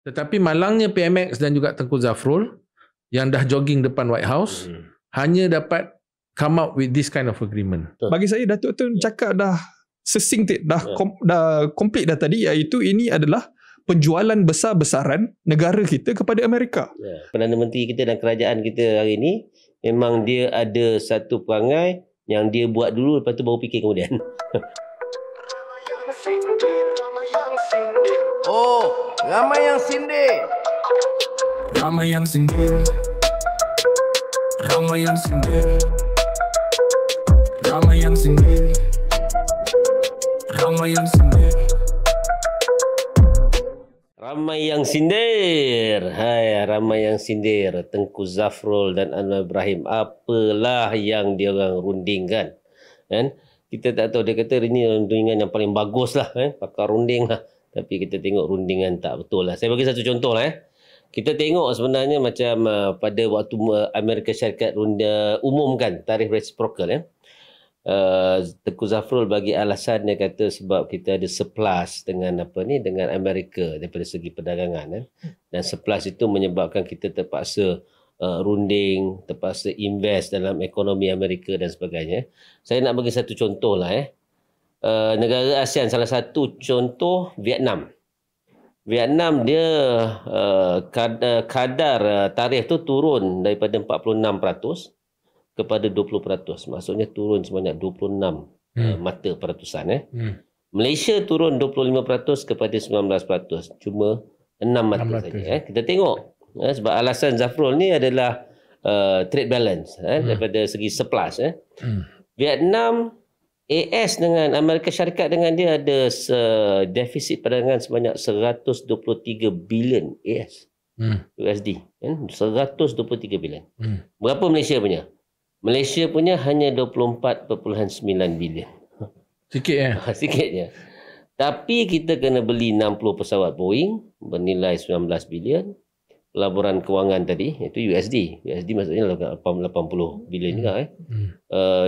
Tetapi malangnya PMX dan juga Tengku Zafrul yang dah jogging depan White House hanya dapat come up with this kind of agreement. Bagi saya Datuk Tun cakap dah succinct, dah complete dah tadi, iaitu ini adalah penjualan besar-besaran negara kita kepada Amerika. Perdana Menteri kita dan kerajaan kita hari ini memang dia ada satu perangai yang dia buat dulu, lepas tu baru fikir kemudian. Oh, ramai yang sindir. Ramai yang sindir. Ramai yang sindir. Ramai yang sindir. Ramai yang sindir. Ramai yang sindir. Hai, ramai yang sindir. Tengku Zafrul dan Anwar Ibrahim. Apalah yang dia orang rundingkan. Kan? Kita tak tahu, dia kata ini rundingan yang paling bagus lah. Pakar runding lah. Tapi kita tengok rundingan tak betul lah. Saya bagi satu contoh lah. Kita tengok sebenarnya macam pada waktu Amerika Syarikat umumkan tarikh reciprocal. Tengku Zafrul bagi alasan, dia kata sebab kita ada surplus dengan dengan Amerika daripada segi perdagangan. Dan surplus itu menyebabkan kita terpaksa runding, terpaksa invest dalam ekonomi Amerika dan sebagainya. Saya nak bagi satu contoh lah. Negara ASEAN, salah satu contoh Vietnam. Vietnam dia kadar tarikh tu turun daripada 46% kepada 20%. Maksudnya turun sebanyak 26 mata peratusan. Malaysia turun 25% kepada 19%. Cuma 6 mata saja. Kita tengok. Sebab alasan Zafrul ni adalah trade balance daripada segi surplus. Vietnam, AS dengan Amerika Syarikat dengan dia ada defisit perdagangan sebanyak 123 bilion AS USD. 123 bilion. Berapa Malaysia punya? Malaysia punya hanya 24.9 bilion. Sikit ya? Sikit je. Tapi kita kena beli 60 pesawat Boeing bernilai 19 bilion. Pelaburan kewangan tadi, itu USD. USD maksudnya 80 bilion juga.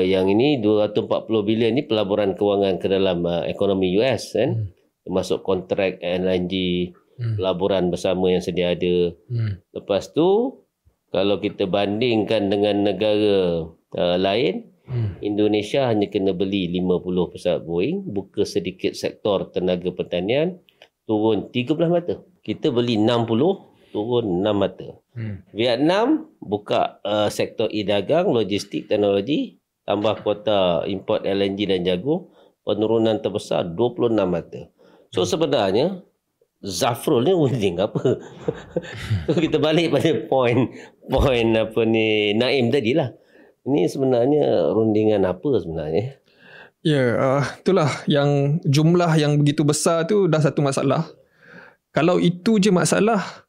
Yang ini 240 bilion ni pelaburan kewangan ke dalam ekonomi US. Termasuk kontrak LNG, pelaburan bersama yang sedia ada. Lepas tu, kalau kita bandingkan dengan negara lain, Indonesia hanya kena beli 50 pesawat Boeing, buka sedikit sektor tenaga pertanian, turun 13 mata. Kita beli 60, turun 6 mata. Vietnam buka sektor e-dagang, logistik, teknologi, tambah kuota import LNG dan jagung, penurunan terbesar 26 mata. So sebenarnya Zafrul ni runding apa? So kita balik pada point Naim tadilah. Ini sebenarnya rundingan apa sebenarnya? Ya, itulah yang jumlah yang begitu besar tu dah satu masalah. Kalau itu je masalah,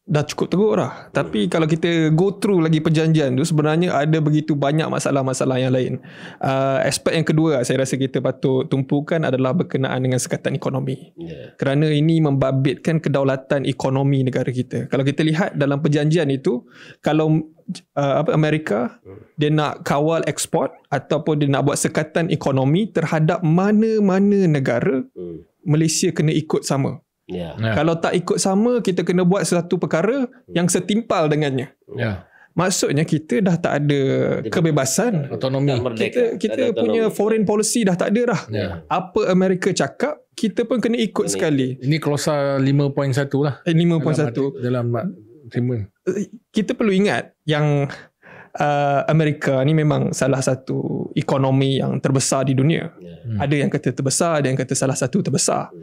dah cukup teruk lah. Tapi kalau kita go through lagi perjanjian tu, sebenarnya ada begitu banyak masalah-masalah yang lain. Aspek yang kedua saya rasa kita patut tumpukan adalah berkenaan dengan sekatan ekonomi. Kerana ini membabitkan kedaulatan ekonomi negara kita. Kalau kita lihat dalam perjanjian itu, kalau Amerika dia nak kawal ekspor ataupun dia nak buat sekatan ekonomi terhadap mana-mana negara, Malaysia kena ikut sama. Kalau tak ikut sama, kita kena buat satu perkara yang setimpal dengannya. Maksudnya kita dah tak ada kebebasan, autonomi. Kita punya foreign policy dah tak ada dah. Apa Amerika cakap, kita pun kena ikut sekali. Ini klausa 5.1 lah. 5.1 dalam terima. Kita perlu ingat yang Amerika ni memang salah satu ekonomi yang terbesar di dunia. Ada yang kata terbesar, ada yang kata salah satu terbesar.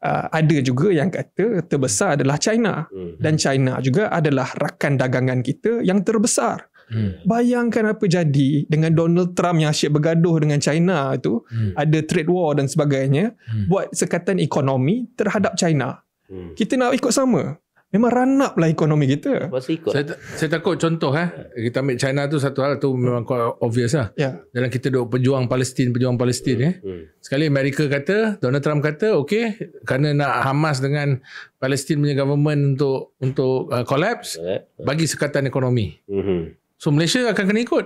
Ada juga yang kata terbesar adalah China. Dan China juga adalah rakan dagangan kita yang terbesar. Bayangkan apa jadi dengan Donald Trump yang asyik bergaduh dengan China tu, ada trade war dan sebagainya, buat sekatan ekonomi terhadap China. Kita nak ikut sama. Memang run up lah ekonomi kita. Saya takut contoh kita ambil China tu, satu hal tu memang obvious lah. Dalam kita duk pejuang Palestin. Sekali Amerika kata, Donald Trump kata okey, kerana nak Hamas dengan Palestin punya government untuk collapse, bagi sekatan ekonomi. So Malaysia akan kena ikut.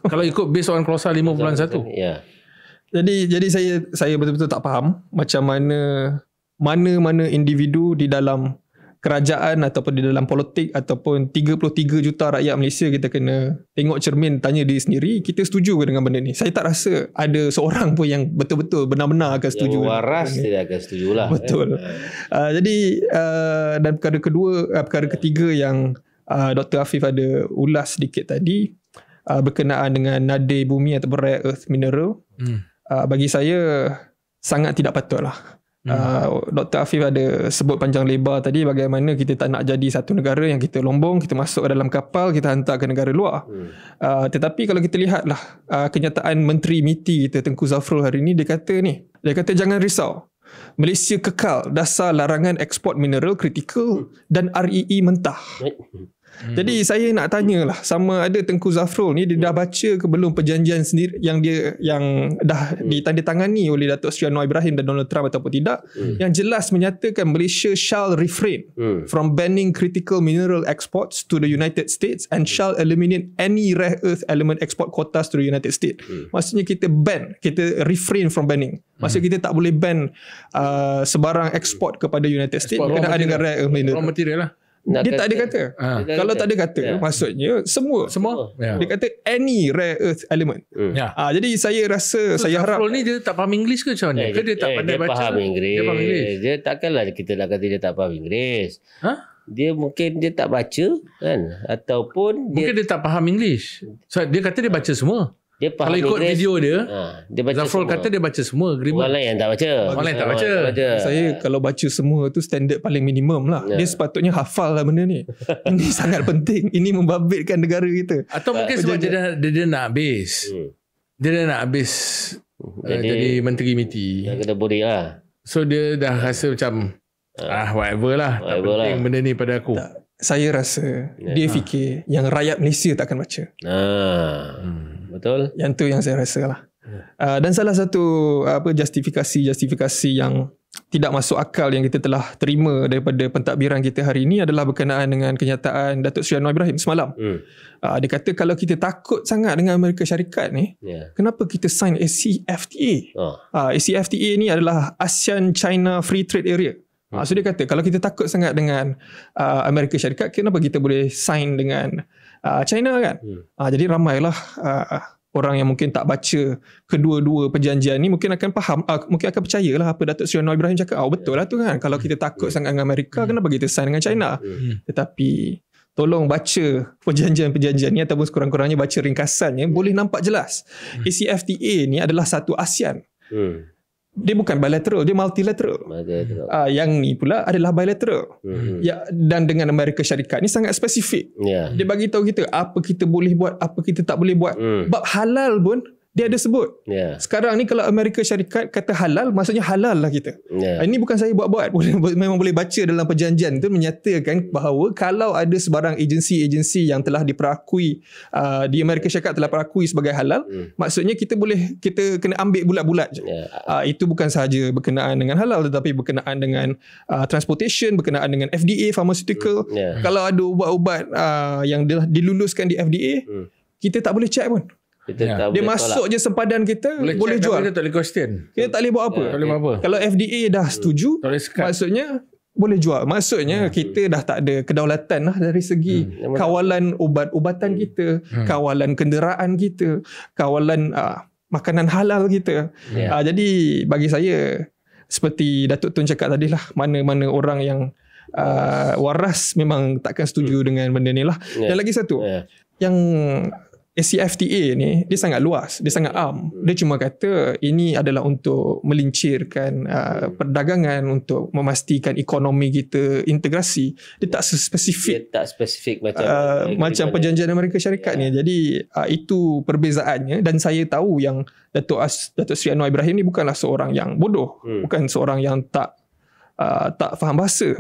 Kalau ikut based on klausa 5.1. Jadi saya betul-betul tak faham macam mana individu di dalam kerajaan ataupun di dalam politik ataupun 33 juta rakyat Malaysia kita kena tengok cermin, tanya diri sendiri, kita setuju ke dengan benda ni? Saya tak rasa ada seorang pun yang betul-betul benar-benar akan setuju. Yang waras tidak akan setuju lah. Betul. Jadi dan perkara ketiga yang Dr. Afif ada ulas sedikit tadi berkenaan dengan nadir bumi ataupun rare earth mineral, bagi saya sangat tidak patut lah. Dr. Afif ada sebut panjang lebar tadi bagaimana kita tak nak jadi satu negara yang kita lombong, kita masuk ke dalam kapal, kita hantar ke negara luar. Tetapi kalau kita lihatlah kenyataan Menteri MITI kita Tengku Zafrul hari ni, dia kata jangan risau, Malaysia kekal dasar larangan ekspor mineral kritikal dan REE mentah. Jadi saya nak tanyalah, sama ada Tengku Zafrul ni dia dah baca ke belum perjanjian sendiri yang dah ditandatangani oleh Datuk Seri Anwar Ibrahim dan Donald Trump ataupun tidak, yang jelas menyatakan Malaysia shall refrain from banning critical mineral exports to the United States and shall eliminate any rare earth element export quotas to the United States. Maksudnya kita refrain from banning. Maksudnya kita tak boleh ban sebarang ekspor kepada United States berkenaan dengan rare earth mineral. Raw material lah. Dia tak ada kata. Kalau tak ada kata, maksudnya semua. Dia kata any rare earth element. Jadi saya rasa, saya harap Zafrul ni dia tak faham English ke macam mana? Ke dia tak pandai baca? Faham Inggeris. Dia faham English. Dia takkanlah kita nak kata dia tak faham Inggeris. Dia mungkin dia tak baca kan, ataupun mungkin dia tak faham English. So, dia kata dia baca semua. Dia faham kalau ikut Inggeris, video dia baca Zafrul semua. kata dia baca semua agreement. Orang lain yang tak baca. Orang lain tak baca. Saya kalau baca semua tu standard paling minimum lah. Dia sepatutnya hafal lah benda ni. Ini sangat penting. Ini membabitkan negara kita. Atau mungkin sebab dia nak habis. Dia dah nak habis jadi Menteri MITI. Dah kena boleh lah. So dia dah rasa macam whatever lah. Tak penting benda ni pada aku. Saya rasa dia fikir yang rakyat Malaysia tak akan baca. Betul. Yang tu yang saya rasa lah. Dan salah satu justifikasi yang tidak masuk akal yang kita telah terima daripada pentadbiran kita hari ini adalah berkenaan dengan kenyataan Datuk Seri Anwar Ibrahim semalam. Dia kata kalau kita takut sangat dengan Amerika Syarikat ni, kenapa kita sign ACFTA? ACFTA ni adalah ASEAN China Free Trade Area. So dia kata kalau kita takut sangat dengan Amerika Syarikat, kenapa kita boleh sign dengan China kan? Jadi ramailah orang yang mungkin tak baca kedua-dua perjanjian ni mungkin akan faham, mungkin akan percayalah apa Datuk Seri Anwar Ibrahim cakap. Betul lah tu kan, kalau kita takut sangat dengan Amerika, kenapa kita sign dengan China? Tetapi tolong baca perjanjian-perjanjian ni ataupun sekurang-kurangnya baca ringkasannya, boleh nampak jelas ACFTA ni adalah satu ASEAN. Dia bukan bilateral, dia multilateral. Yang ni pula adalah bilateral. Dan dengan Amerika Syarikat ni sangat spesifik. Dia bagi tahu kita apa kita boleh buat, apa kita tak boleh buat. Bab halal pun dia ada sebut. Sekarang ni kalau Amerika Syarikat kata halal, maksudnya halal lah kita. Ini bukan saya buat-buat. Memang boleh baca dalam perjanjian tu menyatakan bahawa kalau ada sebarang agensi-agensi yang telah diperakui di Amerika Syarikat telah perakui sebagai halal, maksudnya kita kena ambil bulat-bulat je. Itu bukan sahaja berkenaan dengan halal, tetapi berkenaan dengan transportation, berkenaan dengan FDA, pharmaceutical. Kalau ada ubat-ubat yang diluluskan di FDA, kita tak boleh check pun. Dia masuk je sempadan kita, boleh jual. Kita tak boleh question. Kita tak boleh buat apa. Tak boleh buat apa. Kalau FDA dah setuju, maksudnya boleh jual. Maksudnya kita dah tak ada kedaulatan lah dari segi kawalan ubat-ubatan kita, kawalan kenderaan kita, kawalan makanan halal kita. Jadi bagi saya, seperti Datuk Tun cakap tadi lah, mana-mana orang yang waras memang takkan setuju dengan benda ni lah. Dan lagi satu, yang ACFTA ni dia sangat luas, dia sangat am. Dia cuma kata ini adalah untuk melincirkan perdagangan, untuk memastikan ekonomi kita integrasi. Dia tak spesifik. Dia tak spesifik macam perjanjian Amerika Syarikat ni. Jadi itu perbezaannya, dan saya tahu yang Datuk Seri Anwar Ibrahim ni bukanlah seorang yang bodoh, bukan seorang yang tak faham bahasa.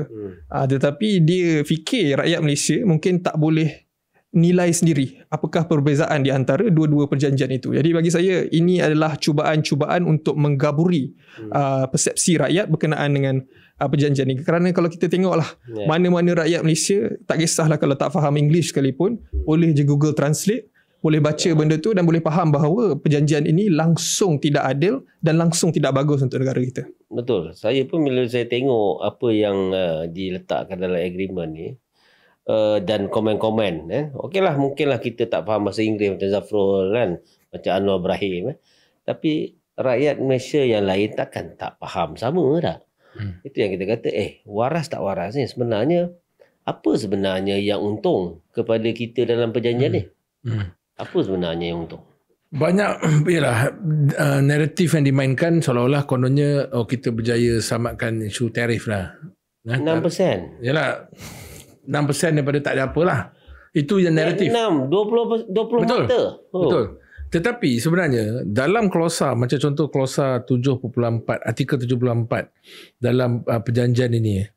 Tetapi dia fikir rakyat Malaysia mungkin tak boleh nilai sendiri apakah perbezaan di antara dua-dua perjanjian itu. Jadi bagi saya ini adalah cubaan-cubaan untuk menggaburi persepsi rakyat berkenaan dengan perjanjian ini. Kerana kalau kita tengoklah mana-mana rakyat Malaysia, tak kisahlah kalau tak faham English sekalipun, boleh je Google Translate, boleh baca benda tu dan boleh faham bahawa perjanjian ini langsung tidak adil dan langsung tidak bagus untuk negara kita. betul. Saya pun bila saya tengok apa yang diletakkan dalam agreement ni dan komen-komen okeylah, mungkinlah kita tak faham bahasa Inggeris macam Zafrul kan, macam Anwar Ibrahim tapi rakyat Malaysia yang lain takkan tak faham sama tak? Itu yang kita kata waras tak waras ni sebenarnya, apa sebenarnya yang untung kepada kita dalam perjanjian ni? Apa sebenarnya yang untung? Banyak yalah naratif yang dimainkan seolah-olah kononnya kita berjaya selamatkan isu tarif lah. 6%. Yalah 6% daripada tak ada apalah. Itu yang naratif. 6, 20 Betul. mata. Betul. Tetapi sebenarnya dalam klausa, macam contoh klausa 7.4, artikel 7.4 dalam perjanjian ini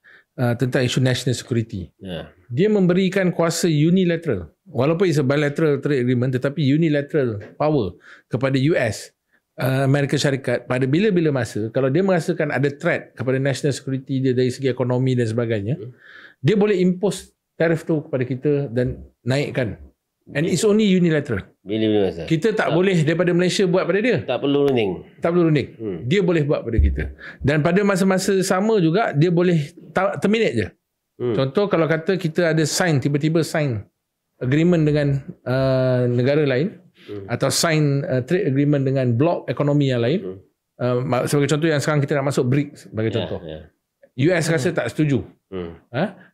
tentang isu national security. Dia memberikan kuasa unilateral. Walaupun it's a bilateral trade agreement, tetapi unilateral power kepada US, Amerika Syarikat pada bila-bila masa, kalau dia merasakan ada threat kepada national security dia dari segi ekonomi dan sebagainya, dia boleh impose tarif tu kepada kita dan naikkan. And it's only unilateral. Bila-bila masa. Kita tak boleh daripada Malaysia buat pada dia. Tak perlu running. Tak perlu running. Dia boleh buat pada kita. Dan pada masa-masa sama juga, dia boleh terminate je. Contoh kalau kata kita ada tiba-tiba sign agreement dengan negara lain, atau sign trade agreement dengan blok ekonomi yang lain. Sebagai contoh yang sekarang kita nak masuk BRICS sebagai contoh. US rasa tak setuju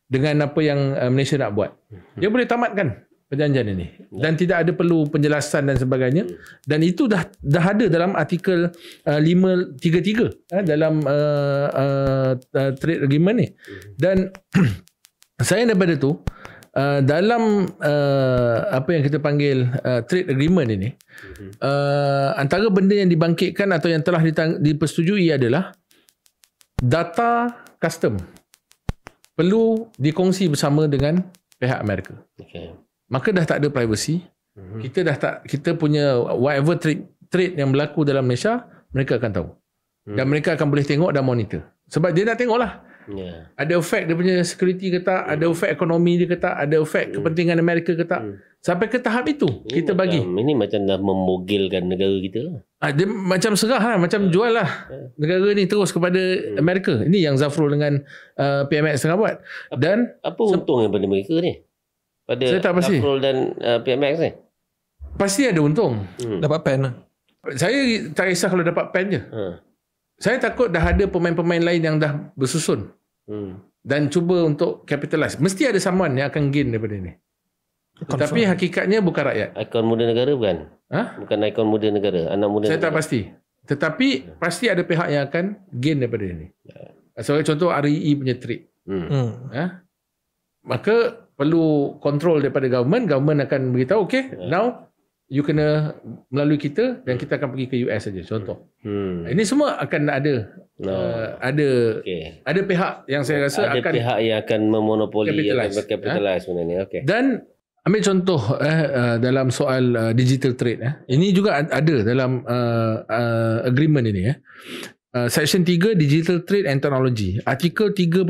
dengan apa yang Malaysia nak buat. Dia boleh tamatkan perjanjian ini dan tidak ada perlu penjelasan dan sebagainya, dan itu dah ada dalam artikel 533 dalam trade agreement ni. Dan saya daripada tu dalam apa yang kita panggil trade agreement ini, antara benda yang dibangkitkan atau yang telah dipersetujui adalah data custom perlu dikongsi bersama dengan pihak Amerika. Maka dah tak ada privacy. Kita punya whatever trade yang berlaku dalam Malaysia, mereka akan tahu. Dan mereka akan boleh tengok dan monitor. Sebab dia nak tengok lah. Ada efek dia punya security ke tak, ada efek ekonomi dia ke tak, ada efek kepentingan Amerika ke tak. Sampai ke tahap itu ini kita bagi. Ini macam dah memogilkan negara kita lah. Dia macam serah lah, macam jual lah negara ni terus kepada Amerika. Ini yang Zafrul dengan PMX tengah buat. Dan apa untung yang pada mereka ni? Pada Zafrul dan PMX ni? Pasti ada untung. Dapat pen lah. Saya tak kisah kalau dapat pen je. Saya takut dah ada pemain-pemain lain yang dah bersusun dan cuba untuk capitalize. Mesti ada someone yang akan gain daripada ni. Tapi hakikatnya bukan rakyat. Ikon muda negara bukan? Bukan ikon muda negara, anak muda Saya negara. tak pasti. Tetapi pasti ada pihak yang akan gain daripada ini. Sebagai contoh REE punya trade. Maka perlu kontrol daripada government akan beritahu now you kena melalui kita dan kita akan pergi ke US saja, contoh. Ini semua akan ada ada pihak yang saya rasa ada akan pihak yang akan memonopoli, capitalize. akan capitalize sebenarnya. Dan ambil contoh dalam soal digital trade ini juga ada dalam agreement ini Section 3 Digital Trade and Technology, Artikel 3.1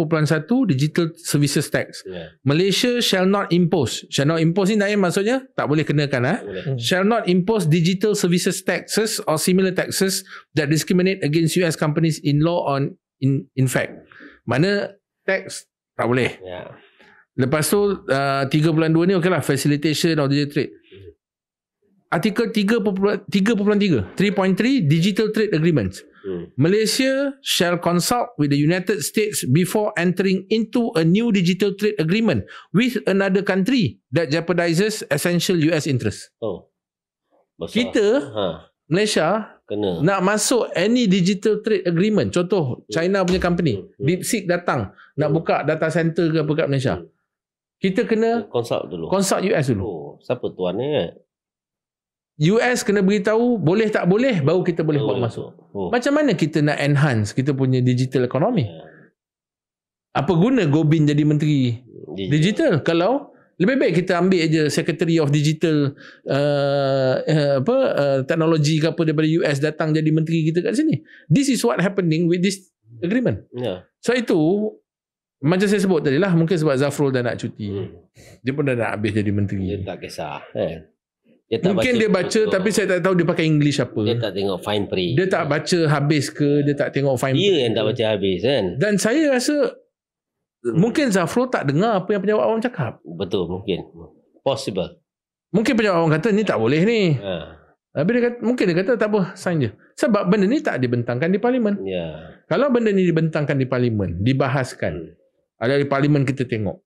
Digital Services Tax. Malaysia shall not impose ni Naim maksudnya tak boleh kenakan shall not impose digital services taxes or similar taxes that discriminate against US companies in law on in fact. Mana tax tak boleh. Lepas tu 3.2 ni okeylah, facilitation of digital trade. Artikel 3.3 Digital Trade Agreements. Malaysia shall consult with the United States before entering into a new digital trade agreement with another country that jeopardizes essential US interests. Kita Malaysia kena nak masuk any digital trade agreement, contoh China punya company DeepSeek datang nak buka data center ke apa kat Malaysia, kita kena consult US dulu. Siapa tuan ni? US kena beritahu boleh tak boleh, baru kita boleh buat masuk. Macam mana kita nak enhance kita punya digital economy? Apa guna Gobin jadi menteri digital kalau lebih baik kita ambil je Secretary of Digital teknologi ke apa daripada US datang jadi menteri kita kat sini. This is what happening with this agreement. So itu macam saya sebut tadi lah, mungkin sebab Zafrul dah nak cuti. Dia pun dah nak habis jadi menteri. Dia tak kisah. Dia tak Mungkin dia baca betul. tapi saya tak tahu dia pakai English apa. Dia tak tengok fine print. Dia tak baca habis ke, dia tak tengok fine Dia print yang tak ke. baca habis kan. Dan saya rasa mungkin Zafrul tak dengar apa yang penjawat awam cakap. Betul, mungkin. Possible. Mungkin penjawat awam kata ni tak boleh ni. Tapi dia kata, mungkin dia kata tak apa, sign je. Sebab benda ni tak dibentangkan di parlimen. Ya. Kalau benda ni dibentangkan di parlimen, dibahaskan. Ada di parlimen kita tengok.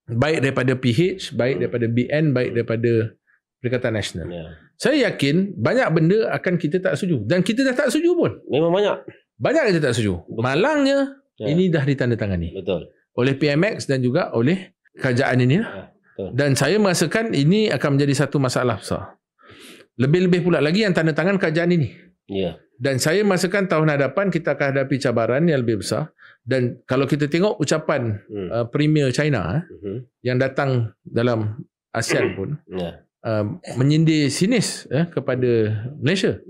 Baik daripada PH, baik daripada BN, baik daripada Perikatan Nasional. Ya. Saya yakin banyak benda akan kita tak setuju. Dan kita dah tak setuju pun. Memang banyak. Banyak kita tak setuju. Malangnya, ini dah ditandatangani. Betul. Oleh PMX dan juga oleh kerajaan ini. Betul. Dan saya merasakan ini akan menjadi satu masalah besar. Lebih-lebih pula lagi yang tanda tangan kerajaan ini. Ya. Dan saya merasakan tahun hadapan kita akan hadapi cabaran yang lebih besar. Dan kalau kita tengok ucapan Premier China yang datang dalam ASEAN pun menyindir sinis kepada Malaysia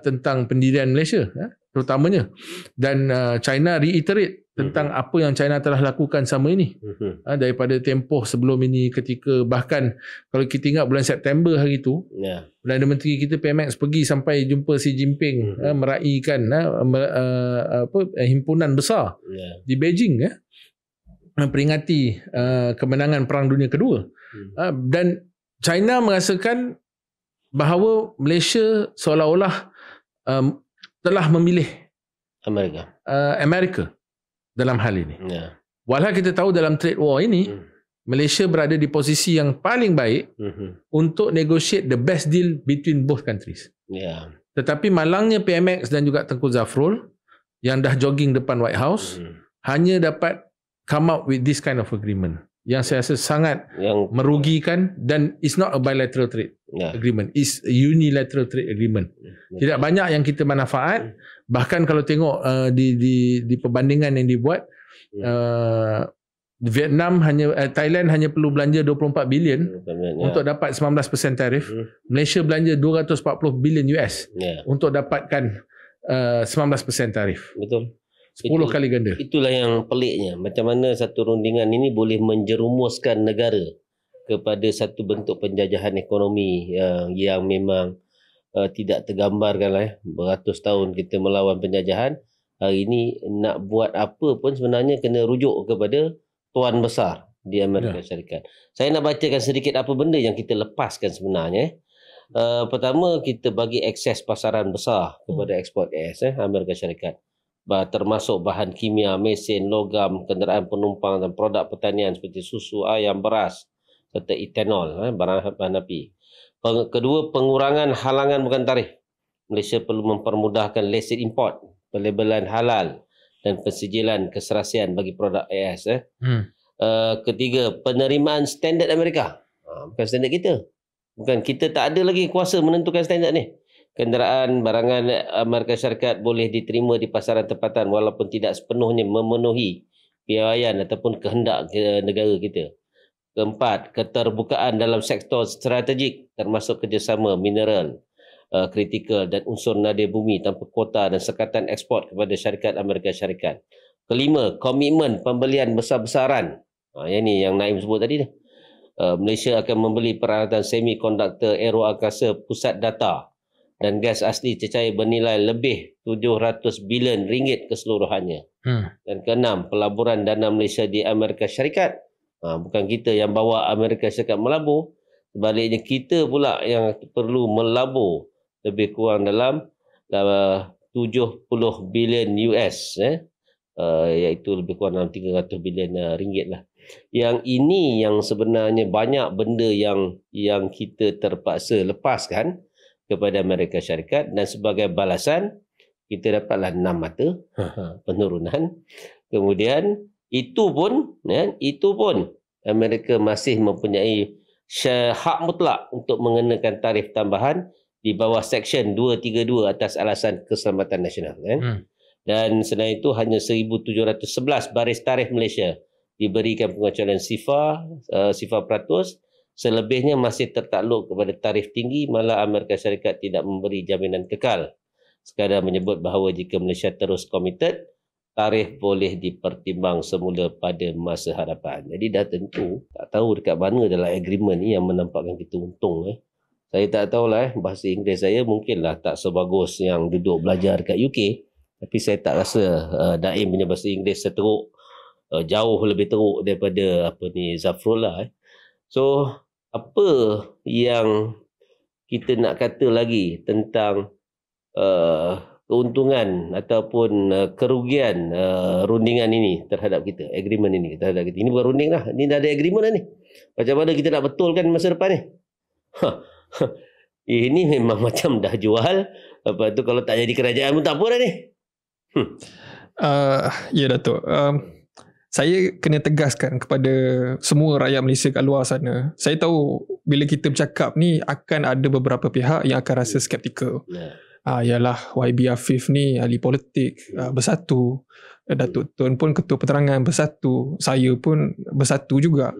tentang pendirian Malaysia terutamanya. Dan China reiterate tentang apa yang China telah lakukan selama ini daripada tempoh sebelum ini, ketika bahkan kalau kita ingat bulan September hari itu Perdana Menteri kita PMX pergi sampai jumpa Xi Jinping meraihkan himpunan besar di Beijing memperingati kemenangan Perang Dunia Kedua. Dan China merasakan bahawa Malaysia seolah-olah telah memilih Amerika dalam hal ini. Walau kita tahu dalam trade war ini Malaysia berada di posisi yang paling baik untuk negotiate the best deal between both countries. Tetapi malangnya PMX dan juga Tengku Zafrul yang dah jogging depan White House hanya dapat come up with this kind of agreement yang saya rasa sangat merugikan. Dan it's not a bilateral trade agreement, it's a unilateral trade agreement. Tidak banyak yang kita manfaat. Bahkan kalau tengok di perbandingan yang dibuat, Thailand hanya perlu belanja 24 bilion untuk dapat 19% tarif. Malaysia belanja 240 bilion US untuk dapatkan 19% tarif. Betul. 10 kali ganda. Itulah yang peliknya. Macam mana satu rundingan ini boleh menjerumuskan negara kepada satu bentuk penjajahan ekonomi yang memang tidak tergambarkan lah. Beratus tahun kita melawan penjajahan. Hari ini nak buat apa pun sebenarnya kena rujuk kepada tuan besar di Amerika Syarikat. Saya nak bacakan sedikit apa benda yang kita lepaskan sebenarnya. Pertama, kita bagi akses pasaran besar kepada ekspor AS Amerika Syarikat. Termasuk bahan kimia, mesin, logam, kenderaan penumpang dan produk pertanian seperti susu, ayam, beras serta etanol, bahan api. Kedua, pengurangan halangan bukan tarif. Malaysia perlu mempermudahkan lesen import, pelabelan halal dan pensijilan keserasian bagi produk AS. Ketiga, penerimaan standard Amerika. Bukan standard kita. Bukan, kita tak ada lagi kuasa menentukan standard ni. Kenderaan barangan Amerika Syarikat boleh diterima di pasaran tempatan walaupun tidak sepenuhnya memenuhi piawaian ataupun kehendak negara kita. Keempat, keterbukaan dalam sektor strategik termasuk kerjasama mineral, kritikal dan unsur nadir bumi tanpa kuota dan sekatan ekspor kepada syarikat Amerika Syarikat. Kelima, komitmen pembelian besar-besaran. Yang ni yang Naim sebut tadi. Malaysia akan membeli peralatan semikonduktor, aero angkasa, pusat data dan gas asli cecair bernilai lebih 700 bilion ringgit keseluruhannya. Dan keenam, pelaburan dana Malaysia di Amerika Syarikat. Bukan kita yang bawa Amerika Syarikat melabur. Sebaliknya kita pula yang perlu melabur lebih kurang dalam 70 bilion US. Iaitu lebih kurang dalam 300 bilion ringgit lah. Yang ini yang sebenarnya banyak benda yang kita terpaksa lepaskan kepada Amerika Syarikat. Dan sebagai balasan, kita dapatlah 6 mata penurunan. Kemudian itu pun Amerika masih mempunyai hak mutlak untuk mengenakan tarif tambahan di bawah Seksyen 232 atas alasan keselamatan nasional. Dan selain itu hanya 1,711 baris tarif Malaysia diberikan pengecualian SIFA peratus. Selebihnya masih tertakluk kepada tarif tinggi, malah Amerika Syarikat tidak memberi jaminan kekal. Sekadar menyebut bahawa jika Malaysia terus komited, tarif boleh dipertimbang semula pada masa hadapan. Jadi dah tentu, tak tahu dekat mana dalam agreement ni yang menampakkan kita untung. Saya tak tahulah bahasa Inggeris saya mungkinlah tak sebagus yang duduk belajar kat UK. Tapi saya tak rasa Daim punya bahasa Inggeris seteruk, jauh lebih teruk daripada Zafrul lah. So apa yang kita nak kata lagi tentang keuntungan ataupun kerugian rundingan ini terhadap kita, agreement ini terhadap kita. Ini bukan runding lah, ini dah ada agreement dah ni. Macam mana kita nak betulkan masa depan ni? Ini memang macam dah jual. Lepas tu kalau tak jadi kerajaan pun tak apa dah ni. Ya Datuk, saya kena tegaskan kepada semua rakyat Malaysia kat luar sana. Saya tahu bila kita bercakap ni akan ada beberapa pihak yang akan rasa skeptikal. Yalah, YB Afif ni ahli politik, bersatu. Datuk Tun pun ketua penerangan, bersatu. Saya pun bersatu juga.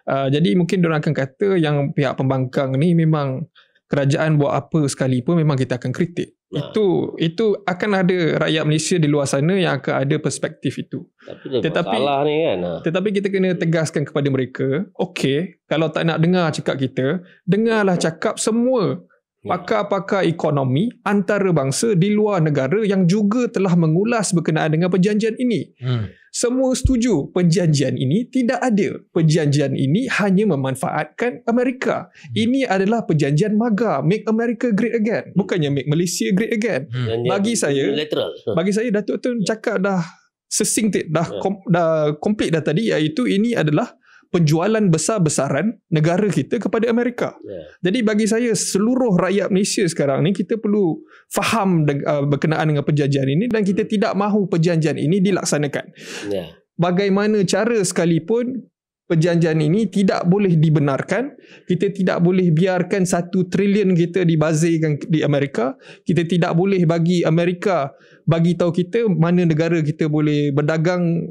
Jadi mungkin diorang akan kata yang pihak pembangkang ni memang kerajaan buat apa sekalipun memang kita akan kritik. Itu akan ada rakyat Malaysia di luar sana yang akan ada perspektif itu. Tetapi masalah ni kan. Tetapi kita kena tegaskan kepada mereka, okey, kalau tak nak dengar cakap kita, dengarlah cakap semua pakar-pakar ekonomi antarabangsa di luar negara yang juga telah mengulas berkenaan dengan perjanjian ini. Semua setuju perjanjian ini tidak ada. Perjanjian ini hanya memanfaatkan Amerika. Ini adalah perjanjian MAGA, Make America Great Again. Bukannya Make Malaysia Great Again. Bagi saya Datuk Tun cakap dah succinct, dah complete dah tadi, iaitu ini adalah penjualan besar-besaran negara kita kepada Amerika. Jadi bagi saya seluruh rakyat Malaysia sekarang ni kita perlu faham berkenaan dengan perjanjian ini dan kita tidak mahu perjanjian ini dilaksanakan. Bagaimana cara sekalipun perjanjian ini tidak boleh dibenarkan. Kita tidak boleh biarkan 1 trilion kita dibazirkan di Amerika. Kita tidak boleh bagi Amerika bagi tahu kita mana negara kita boleh berdagang,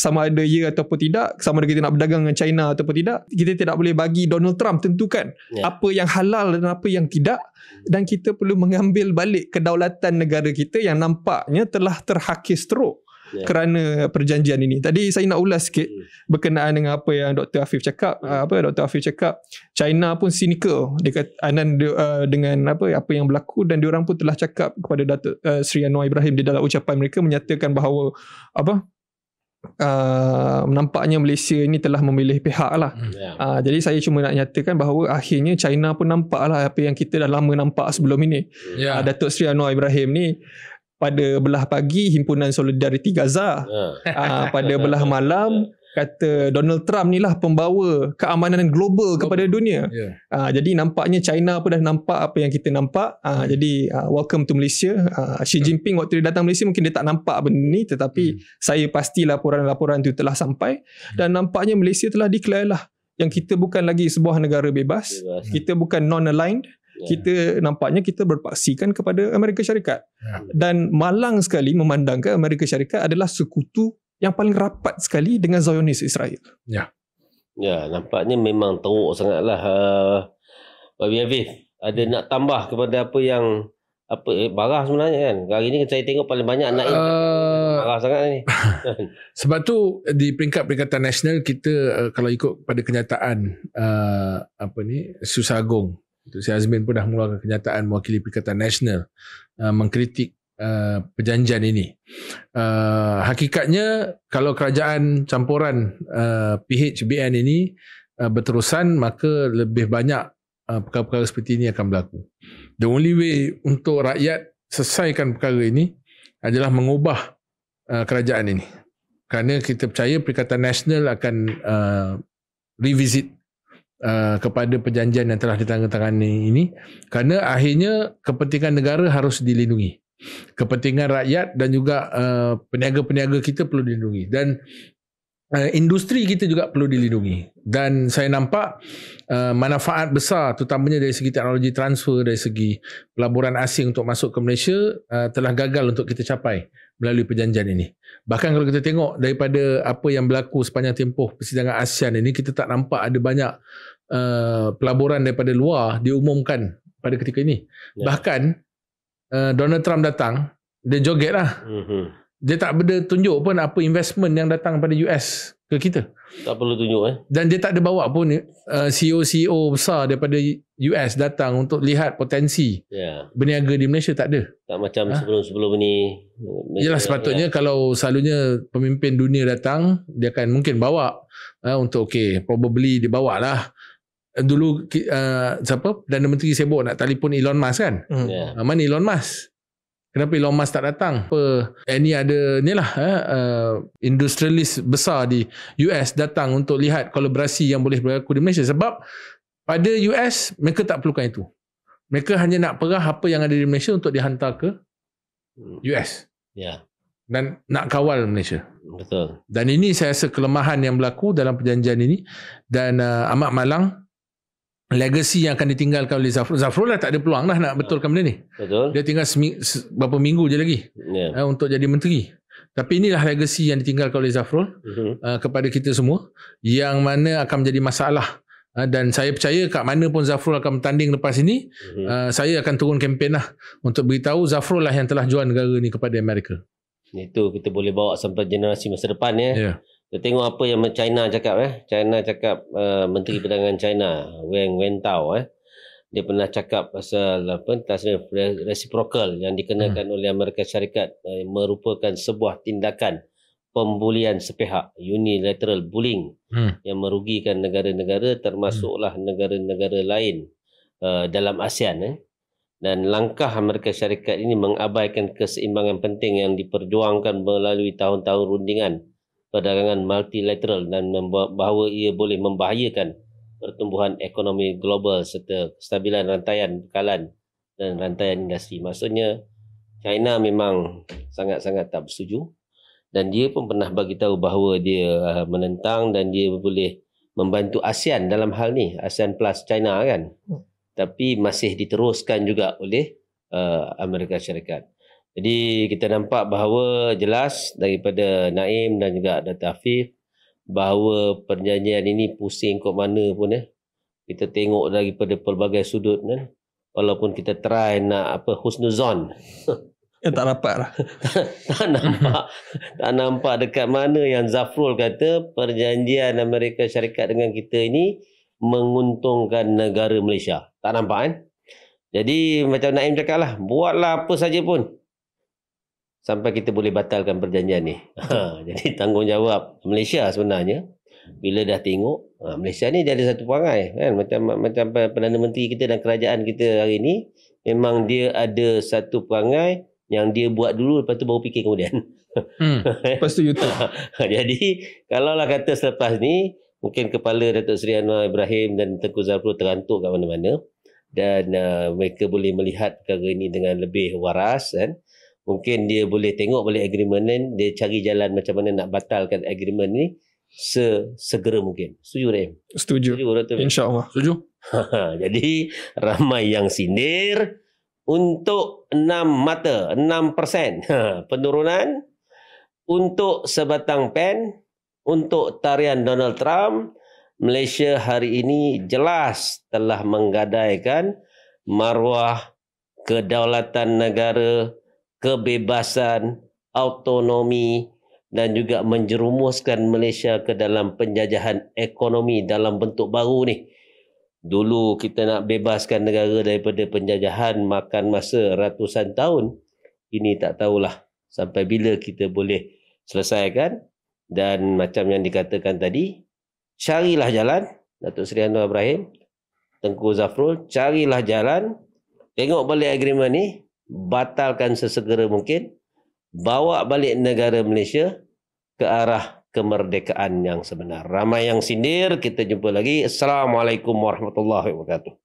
sama ada ya ataupun tidak, sama ada kita nak berdagang dengan China ataupun tidak. Kita tidak boleh bagi Donald Trump tentukan apa yang halal dan apa yang tidak, dan kita perlu mengambil balik kedaulatan negara kita yang nampaknya telah terhakis teruk kerana perjanjian ini. Tadi saya nak ulas sikit berkenaan dengan apa yang Dr. Afif cakap. Dr. Afif cakap China pun cynical. Dia kata dengan apa yang berlaku, dan diorang pun telah cakap kepada Datuk Seri Anwar Ibrahim di dalam ucapan mereka menyatakan bahawa nampaknya Malaysia ini telah memilih pihak lah. Jadi saya cuma nak nyatakan bahawa akhirnya China pun nampak lah apa yang kita dah lama nampak sebelum ini. Datuk Seri Anwar Ibrahim ni pada belah pagi Himpunan Solidariti Gaza, pada belah malam kata Donald Trump ni lah pembawa keamanan global kepada dunia. Jadi nampaknya China pun dah nampak apa yang kita nampak. Jadi welcome to Malaysia. Xi Jinping waktu dia datang Malaysia mungkin dia tak nampak benda ni, tetapi saya pasti laporan-laporan itu telah sampai, dan nampaknya Malaysia telah declare lah yang kita bukan lagi sebuah negara bebas. Kita bukan non-aligned. Kita nampaknya kita berpaksikan kepada Amerika Syarikat. Dan malang sekali memandangkan Amerika Syarikat adalah sekutu yang paling rapat sekali dengan Zionis Israel. Nampaknya memang teruk sangatlah. Bagi Afif, ada nak tambah kepada apa yang barah sebenarnya kan. Hari ni saya tengok paling banyak anak barah sangat ni. Sebab tu di peringkat Perikatan Nasional kita kalau ikut pada kenyataan Susah Agong, Datuk Seri Azmin pun dah mengeluarkan kenyataan mewakili Perikatan Nasional mengkritik perjanjian ini. Hakikatnya kalau kerajaan campuran PHBN ini berterusan, maka lebih banyak perkara-perkara seperti ini akan berlaku. The only way untuk rakyat selesaikan perkara ini adalah mengubah kerajaan ini. Kerana kita percaya Perikatan Nasional akan revisit kepada perjanjian yang telah ditandatangani ini, kerana akhirnya kepentingan negara harus dilindungi, kepentingan rakyat dan juga peniaga-peniaga kita perlu dilindungi, dan industri kita juga perlu dilindungi. Dan saya nampak manfaat besar terutamanya dari segi teknologi transfer, dari segi pelaburan asing untuk masuk ke Malaysia telah gagal untuk kita capai melalui perjanjian ini. Bahkan kalau kita tengok daripada apa yang berlaku sepanjang tempoh persidangan ASEAN ini, kita tak nampak ada banyak pelaburan daripada luar diumumkan pada ketika ini. Bahkan Donald Trump datang, dia joget lah. Dia tak benda tunjuk pun apa investment yang datang pada US ke kita. Tak perlu tunjuk Dan dia tak ada bawa pun CEO besar daripada US datang untuk lihat potensi berniaga di Malaysia, tak ada. Tak macam sebelum-sebelum ni. Yalah, sepatutnya kalau selalunya pemimpin dunia datang, dia akan mungkin bawa untuk probably dia bawa lah. Dulu siapa Perdana Menteri sibuk nak telefon Elon Musk kan. Mana Elon Musk? Kenapa Elon Musk tak datang? Ni ada ni lah industrialis besar di US datang untuk lihat kolaborasi yang boleh berlaku di Malaysia. Sebab pada US mereka tak perlukan itu. Mereka hanya nak perah apa yang ada di Malaysia untuk dihantar ke US. Dan nak kawal Malaysia. Betul. Dan ini saya rasa kelemahan yang berlaku dalam perjanjian ini. Dan amat malang legacy yang akan ditinggalkan oleh Zafrul. Zafrul lah tak ada peluang lah nak betulkan benda ni. Betul. Dia tinggal berapa minggu je lagi untuk jadi menteri. Tapi inilah legacy yang ditinggalkan oleh Zafrul kepada kita semua, yang mana akan menjadi masalah. Dan saya percaya kat mana pun Zafrul akan bertanding lepas ini, saya akan turun kempen lah untuk beritahu Zafrul lah yang telah jual negara ni kepada Amerika. Itu kita boleh bawa sampai generasi masa depan Kita tengok apa yang China cakap China cakap, Menteri Perdagangan China Wang Wentao dia pernah cakap pasal tasnif reciprocal yang dikenakan oleh Amerika Syarikat merupakan sebuah tindakan pembulian sepihak, unilateral bullying yang merugikan negara-negara termasuklah negara-negara lain dalam ASEAN dan langkah Amerika Syarikat ini mengabaikan keseimbangan penting yang diperjuangkan melalui tahun-tahun rundingan perdagangan multilateral dan bahawa ia boleh membahayakan pertumbuhan ekonomi global serta kestabilan rantaian bekalan dan rantaian industri. Maksudnya China memang sangat-sangat tak bersetuju dan dia pun pernah bagi tahu bahawa dia menentang dan dia boleh membantu ASEAN dalam hal ni, ASEAN plus China kan. Tapi masih diteruskan juga oleh Amerika Syarikat. Jadi kita nampak bahawa jelas daripada Naim dan juga Dr. Afif bahawa perjanjian ini pusing kot mana pun kita tengok daripada pelbagai sudut walaupun kita try nak husnuzon tak dapat lah. tak nampak dekat mana yang Zafrul kata perjanjian Amerika Syarikat dengan kita ini menguntungkan negara Malaysia. Tak nampak Jadi macam Naim cakap lah, buatlah apa saja pun sampai kita boleh batalkan perjanjian ni. Jadi tanggungjawab Malaysia sebenarnya bila dah tengok Malaysia ni dia ada satu perangai kan, macam Perdana Menteri kita dan kerajaan kita hari ni memang dia ada satu perangai yang dia buat dulu lepas tu baru fikir kemudian. Lepas tu YouTube. Jadi kalaulah kata selepas ni mungkin kepala Datuk Seri Anwar Ibrahim dan Tengku Zafrul terantuk kat mana-mana dan mereka boleh melihat perkara ini dengan lebih waras mungkin dia boleh tengok balik agreement ni, dia cari jalan macam mana nak batalkan agreement ni sesegera mungkin. Setuju Rahim? Setuju. InsyaAllah. Setuju. Jadi ramai yang sindir untuk 6 mata, 6% penurunan untuk sebatang pen untuk tarian Donald Trump. Malaysia hari ini jelas telah menggadaikan maruah kedaulatan negara, kebebasan, autonomi dan juga menjerumuskan Malaysia ke dalam penjajahan ekonomi dalam bentuk baru ni. Dulu kita nak bebaskan negara daripada penjajahan makan masa ratusan tahun. Ini tak tahulah sampai bila kita boleh selesaikan. Dan macam yang dikatakan tadi, carilah jalan, Datuk Seri Anwar Ibrahim, Tengku Zafrul, carilah jalan, tengok balik agreement ni, batalkan sesegera mungkin, bawa balik negara Malaysia ke arah kemerdekaan yang sebenar. Ramai yang sindir, kita jumpa lagi. Assalamualaikum warahmatullahi wabarakatuh.